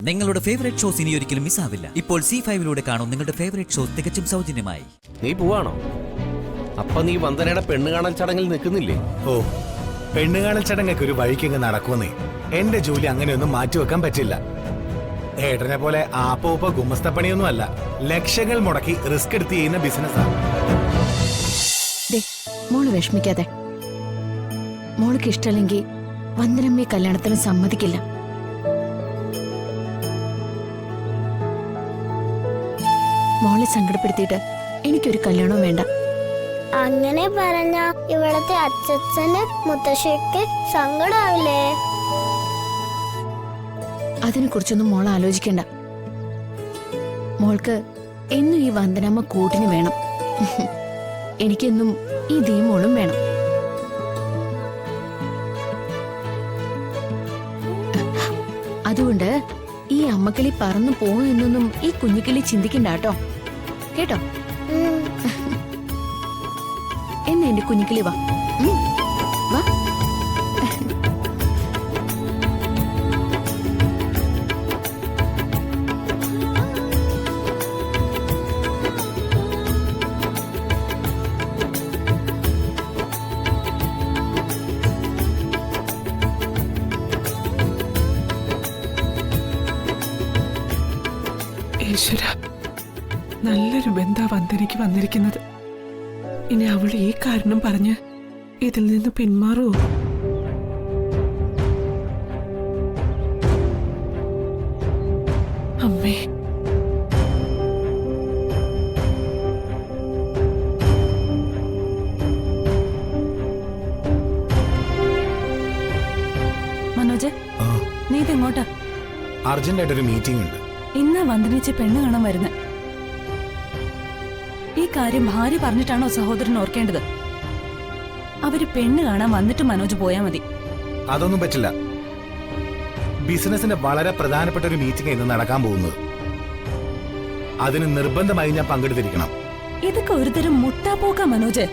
നിങ്ങളുടെ favourite shows ഇനി ഒരിക്കലും മിസ്സാവില്ല. ഇപ്പോൾ C5 കാണും നിങ്ങളുടെ ഫേവറേറ്റ് ഷോസ് തികച്ചും സൗജന്യമായി. നീ പോവാണോ? അപ്പൊ നീ വന്ദനയുടെ പെണ്ണുകാണൽ ചടങ്ങിൽ നിൽക്കുന്നില്ലേ? ഓ, പെണ്ണുകാണൽ ചടങ്ങൊക്കെ ഒരു വഴിക്കങ്ങ് നടക്കുന്നേ. എന്റെ ജോലി അങ്ങനെയൊന്നും മാറ്റിവെക്കാൻ പറ്റില്ല. ഏട്ടനെ പോലെ ആപ്പ ഗുമസ്തപ്പണിയൊന്നും അല്ല. ലക്ഷങ്ങൾ മുടക്കി റിസ്ക് എടുത്ത് ചെയ്യുന്ന ബിസിനസ്സാണ്. മോള് വിഷമിക്കാതെ. മോൾക്ക് ഇഷ്ടമല്ലെങ്കിൽ വന്ദനമ്മയെ കല്യാണത്തിന് സമ്മതിക്കില്ല. മോളെ സങ്കടപ്പെടുത്തിയിട്ട് എനിക്കൊരു കല്യാണവും വേണ്ട. അങ്ങനെ പറഞ്ഞ ഇവിടത്തെ അച്ഛന് മുത്തശ്ശിക്ക് സങ്കടാവില്ലേ? അതിനെ കുറിച്ചൊന്നും മോൾ ആലോചിക്കണ്ട. മോൾക്ക് എന്നും ഈ വന്ദനമ്മ കൂട്ടിന് വേണം. എനിക്കെന്നും ഈ ദീമോളും വേണം. അതുകൊണ്ട് ഈ അമ്മക്കിളി പറന്നു പോകും എന്നൊന്നും ഈ കുഞ്ഞിക്കിളി ചിന്തിക്കണ്ട കേട്ടോ. എന്നാ എന്റെ കുഞ്ഞിക്കിളി വാ. വാ. ഈശ്വര, നല്ലൊരു ബന്ധാ വന്ദനയ്ക്ക് വന്നിരിക്കുന്നത്. ഇനി അവൾ ഈ കാരണം പറഞ്ഞ് ഇതിൽ നിന്ന് പിന്മാറുമോ? അമ്മേ, മനോജ്, നീ ഇതെങ്ങോട്ടാ? അർജന്റായിട്ടൊരു മീറ്റിംഗ് ഉണ്ട്. ഇന്ന് വന്ദനിച്ച് പെണ്ണ് കാണാൻ വരുന്നത്. ഈ കാര്യം ഭാര്യ പറഞ്ഞിട്ടാണോ സഹോദരൻ ഓർക്കേണ്ടത്? അവര് പെണ്ണ് കാണാൻ വന്നിട്ട് മനോജ് പോയാ മതി. അതൊന്നും പറ്റില്ല. ബിസിനസിന്റെ വളരെ പ്രധാനപ്പെട്ട ഒരു മീറ്റിംഗ് ഇന്ന് നടക്കാൻ പോകുന്നത്. അതിന് നിർബന്ധമായി ഞാൻ പങ്കെടുത്തിരിക്കണം. ഇതൊക്കെ ഒരുതരം മുട്ടാപ്പോക്കാ മനോജ്.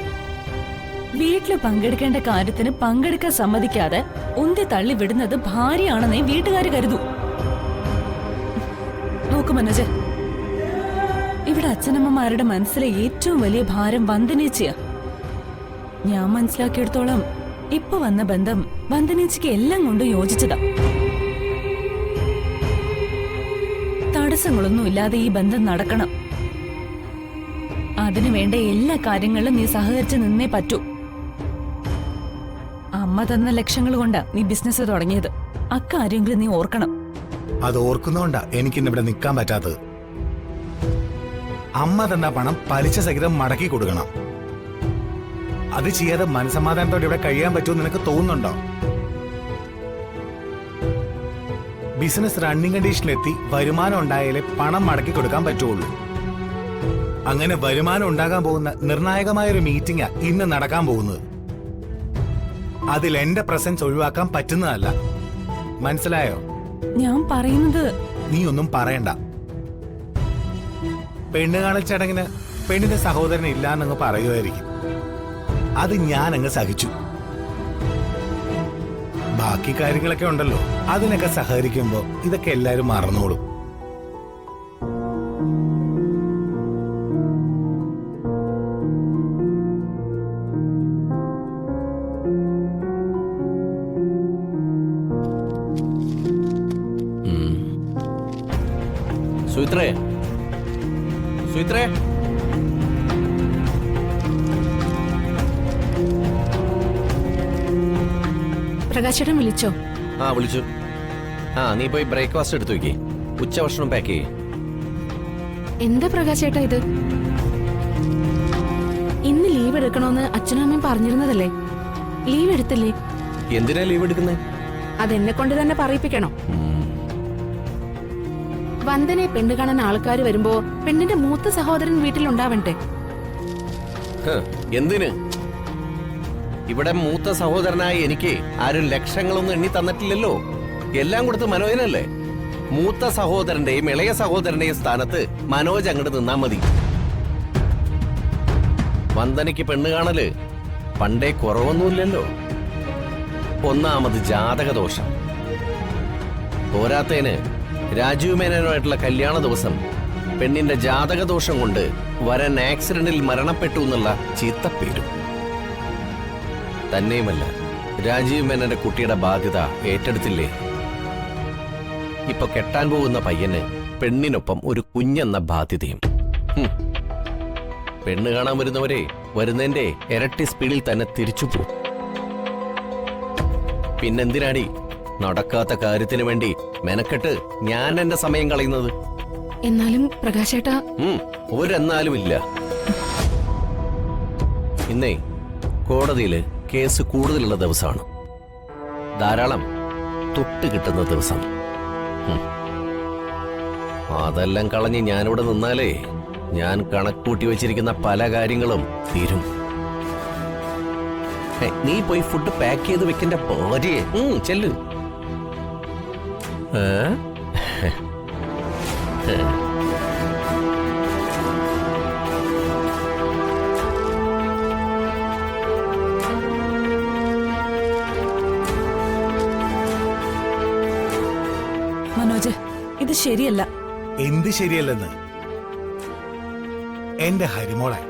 വീട്ടില് പങ്കെടുക്കേണ്ട കാര്യത്തിന് പങ്കെടുക്കാൻ സമ്മതിക്കാതെ ഉന്തി തള്ളി വിടുന്നത് ഭാര്യയാണെന്നേ വീട്ടുകാര് കരുതൂ. നോക്കു മനോജ്, ഇവിടെ അച്ഛനമ്മമാരുടെ മനസ്സിലെ ഏറ്റവും വലിയ ഭാരം വന്ദനേച്ചിയാ. ഞാൻ മനസ്സിലാക്കിയെടുത്തോളം ഇപ്പൊ വന്ന ബന്ധം വന്ദനേച്ചിക്ക് എല്ലാം കൊണ്ടും യോജിച്ചതാ. തടസ്സങ്ങളൊന്നും ഇല്ലാതെ ഈ ബന്ധം നടക്കണം. അതിനു വേണ്ട എല്ലാ കാര്യങ്ങളിലും നീ സഹകരിച്ച് നിന്നേ പറ്റൂ. അമ്മ തന്ന ലക്ഷങ്ങൾ കൊണ്ടാ നീ ബിസിനസ് തുടങ്ങിയത്. അക്കാര്യമെങ്കിലും നീ ഓർക്കണം. അത് ഓർക്കുന്നോണ്ടാ എനിക്കിന്നിവിടെ നിൽക്കാൻ പറ്റാത്തത്. അമ്മ തന്ന പണം പലിശ സഹിതം മടക്കി കൊടുക്കണം. അത് ചെയ്യാതെ മനസമാധാനത്തോടെ ഇവിടെ കഴിയാൻ പറ്റുമെന്ന് നിനക്ക് തോന്നുന്നുണ്ടോ? ബിസിനസ് റണ്ണിംഗ് കണ്ടീഷനിലെത്തി വരുമാനം ഉണ്ടായാലേ പണം മടക്കി കൊടുക്കാൻ പറ്റുള്ളൂ. അങ്ങനെ വരുമാനം ഉണ്ടാകാൻ പോകുന്ന നിർണായകമായൊരു മീറ്റിംഗാ ഇന്ന് നടക്കാൻ പോകുന്നത്. അതിൽ എന്റെ പ്രസൻസ് ഒഴിവാക്കാൻ പറ്റുന്നതല്ല. മനസ്സിലായോ? ഞാൻ പറയുന്നത് നീ ഒന്നും പറയണ്ട. പെണ്ണ് കാണൽ ചടങ്ങിന് പെണ്ണിന്റെ സഹോദരൻ ഇല്ലാന്നങ്ങ് പറയുമായിരിക്കും. അത് ഞാൻ അങ്ങ് സഹിച്ചു. ബാക്കി കാര്യങ്ങളൊക്കെ ഉണ്ടല്ലോ, അതിനൊക്കെ സഹകരിക്കുമ്പോ ഇതൊക്കെ എല്ലാരും മറന്നോളും. സുയിത്രേ, സുയിത്രേ, പ്രകാശേട്ടൻ വിളിച്ചോ? ആ വിളിച്ചു. നീ പോയി ബ്രേക്ക്ഫാസ്റ്റ് എടുത്തു വെക്കേ. ഉച്ചഭക്ഷണം പാക്ക് ചെയ്യേ. എന്താ പ്രകാശേട്ടാ ഇത്? ഇന്ന് ലീവ് എടുക്കണോന്ന് അച്ഛനും അമ്മയും പറഞ്ഞിരുന്നതല്ലേ? ലീവ് എടുത്തില്ലേ? എന്തിനാ ലീവ് എടുക്കുന്നേ? അതെന്നെ കൊണ്ട് തന്നെ പറയിപ്പിക്കണോ? വന്ദനെ പെണ്ണ് കാണാൻ ആൾക്കാർ വരുമ്പോ പെണ്ണിന്റെ മൂത്ത സഹോദരൻ വീട്ടിലുണ്ടാവണ്ടേ? എന്തിന്? ഇവിടെ മൂത്ത സഹോദരനായി എനിക്ക് ആരും ലക്ഷങ്ങളൊന്നും എണ്ണി തന്നിട്ടില്ലല്ലോ. എല്ലാം കൊടുത്ത് മനോജനല്ലേ. മൂത്ത സഹോദരന്റെയും ഇളയ സഹോദരന്റെയും സ്ഥാനത്ത് മനോജ് അങ്ങോട്ട് നിന്നാ മതി. വന്ദനയ്ക്ക് പെണ്ണ് കാണല് പണ്ടേ കുറവൊന്നുമില്ലല്ലോ. ഒന്നാമത് ജാതകദോഷം, പോരാത്തേന് രാജീവ് മേനോനുമായിട്ടുള്ള കല്യാണ ദിവസം പെണ്ണിന്റെ ജാതക ദോഷം കൊണ്ട് വരൻ ആക്സിഡന്റിൽ മരണപ്പെട്ടു എന്നുള്ള ചീത്തപ്പേരും. തന്നെയുമല്ല, രാജീവ് മേനോന്റെ കുട്ടിയുടെ ബാധ്യത ഏറ്റെടുത്തില്ലേ? ഇപ്പൊ കെട്ടാൻ പോകുന്ന പയ്യന് പെണ്ണിനൊപ്പം ഒരു കുഞ്ഞെന്ന ബാധ്യതയും. പെണ്ണ് കാണാൻ വരുന്നവരെ വരുന്നതിന്റെ ഇരട്ടി സ്പീഡിൽ തന്നെ തിരിച്ചു പോകും. പിന്നെന്തിനാടി നടക്കാത്ത കാര്യത്തിന് വേണ്ടി മെനക്കെട്ട് ഞാൻ എന്റെ സമയം കളയുന്നത്? എന്നാലും പ്രകാശേട്ടാ, ഒരെന്നാലും ഇല്ല. ഇന്നേ കോടതിയില് കേസ് കൂടുതലുള്ള ദിവസമാണ്. ധാരാളം തൊട്ട് കിട്ടുന്ന ദിവസം. അതെല്ലാം കളഞ്ഞ് ഞാനിവിടെ നിന്നാലേ ഞാൻ കണക്കൂട്ടി വെച്ചിരിക്കുന്ന പല കാര്യങ്ങളും തീരും. നീ പോയി ഫുഡ് പാക്ക് ചെയ്ത് വെക്കേണ്ട പോരെ. ചെല്ലു. മനോജ്, ഇത് ശരിയല്ല. എന്ത് ശരിയല്ലെന്ന്? എന്റെ ഹരിമോളെ,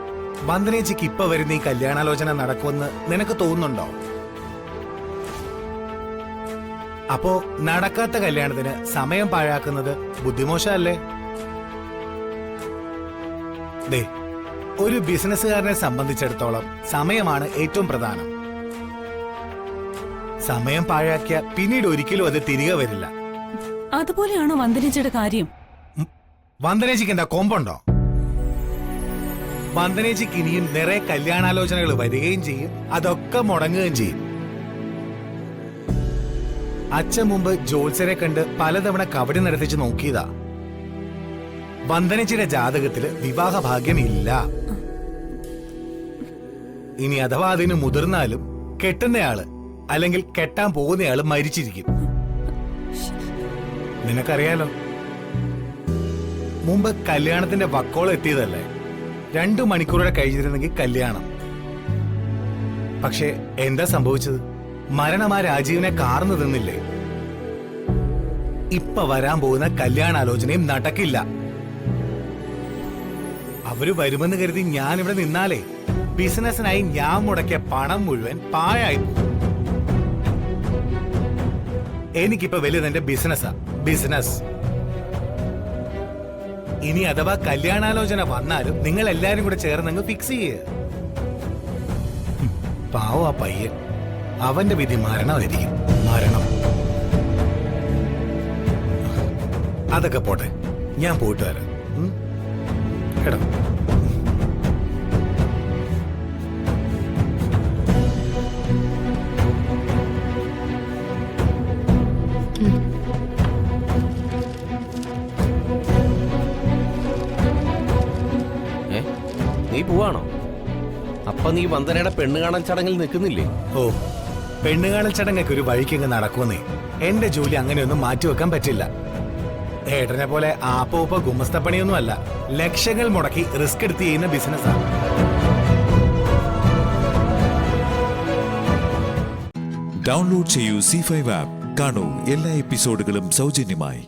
വന്ദനേച്ചിക്ക് ഇപ്പൊ വരുന്ന ഈ കല്യാണാലോചന നടക്കുമെന്ന് നിനക്ക് തോന്നുന്നുണ്ടോ? അപ്പോ നടക്കാത്ത കല്യാണത്തിന് സമയം പാഴാക്കുന്നത് ബുദ്ധിമോശമല്ലേ? ദേ, ഒരു ബിസിനസ്സുകാരനെ സംബന്ധിച്ചിടത്തോളം സമയമാണ് ഏറ്റവും പ്രധാനം. സമയം പാഴാക്കിയ പിന്നീട് ഒരിക്കലും അത് തിരികെ വരില്ല. അതുപോലെയാണോ വന്ദനേച്ചിയുടെ കാര്യം? വന്ദനേച്ചിക്ക് എന്താ കൊമ്പുണ്ടോ? വന്ദനേച്ചിക്ക് ഇനിയും നിറയെ കല്യാണാലോചനകൾ വരികയും ചെയ്യും, അതൊക്കെ മുടങ്ങുകയും ചെയ്യും. അച്ഛൻ മുമ്പ് ജോത്സ്യരെ കണ്ട് പലതവണ കബഡി നടത്തിച്ച് നോക്കിയതാ. വന്ദനേച്ചിയുടെ ജാതകത്തില് വിവാഹ ഭാഗ്യമില്ല. ഇനി അഥവാ അതിന് മുതിർന്നാലും കെട്ടുന്നയാള് അല്ലെങ്കിൽ കെട്ടാൻ പോകുന്നയാള് മരിച്ചിരിക്കും. നിനക്കറിയാലോ, മുമ്പ് കല്യാണത്തിന്റെ വക്കോളം എത്തിയതല്ലേ? 2 മണിക്കൂറുടെ കഴിഞ്ഞിരുന്നെങ്കിൽ കല്യാണം. പക്ഷെ എന്താ സംഭവിച്ചത്? മരണം ആ രാജീവിനെ കാർന്നു തിന്നില്ലേ? ഇപ്പൊ വരാൻ പോകുന്ന കല്യാണാലോചനയും നടക്കില്ല. അവര് വരുമെന്ന് കരുതി ഞാൻ ഇവിടെ നിന്നാലേ ബിസിനസിനായി ഞാൻ മുടക്കിയ പണം മുഴുവൻ പാഴായി പോകും. എനിക്കിപ്പോ വലുത് എന്റെ ബിസിനസ്സാ, ബിസിനസ്. ഇനി അഥവാ കല്യാണാലോചന വന്നാലും നിങ്ങൾ എല്ലാരും കൂടെ ചേർന്നങ്ങ് ഫിക്സ് ചെയ്യേ. പാവ ആ പയ്യൻ, അവന്റെ വിധി മരണമായിരിക്കും. മരണം. അതൊക്കെ പോട്ടെ, ഞാൻ പോയിട്ട് വരാം. കേട്ടോ? നീ പോവാണോ? അപ്പൊ നീ വന്ദനയുടെ പെണ്ണ് കാണൽ ചടങ്ങിൽ നിൽക്കുന്നില്ലേ? ഓ, പെണ്ണുകാണൽ ചടങ്ങൊക്കെ ഒരു വഴിക്കങ്ങ് നടക്കുമെന്നേ. എന്റെ ജോലി അങ്ങനെയൊന്നും മാറ്റിവെക്കാൻ പറ്റില്ല. ഏട്ടനെ പോലെ ആപ്പ ഗുമസ്തപ്പണിയൊന്നും അല്ല. ലക്ഷങ്ങൾ മുടക്കി റിസ്ക് എടുത്ത് ചെയ്യുന്ന ബിസിനസ്സാണ്. ഡൗൺലോഡ് ചെയ്യൂ C5 ആപ്പ്. കാണൂ എല്ലാ എപ്പിസോഡുകളും സൗജന്യമായി.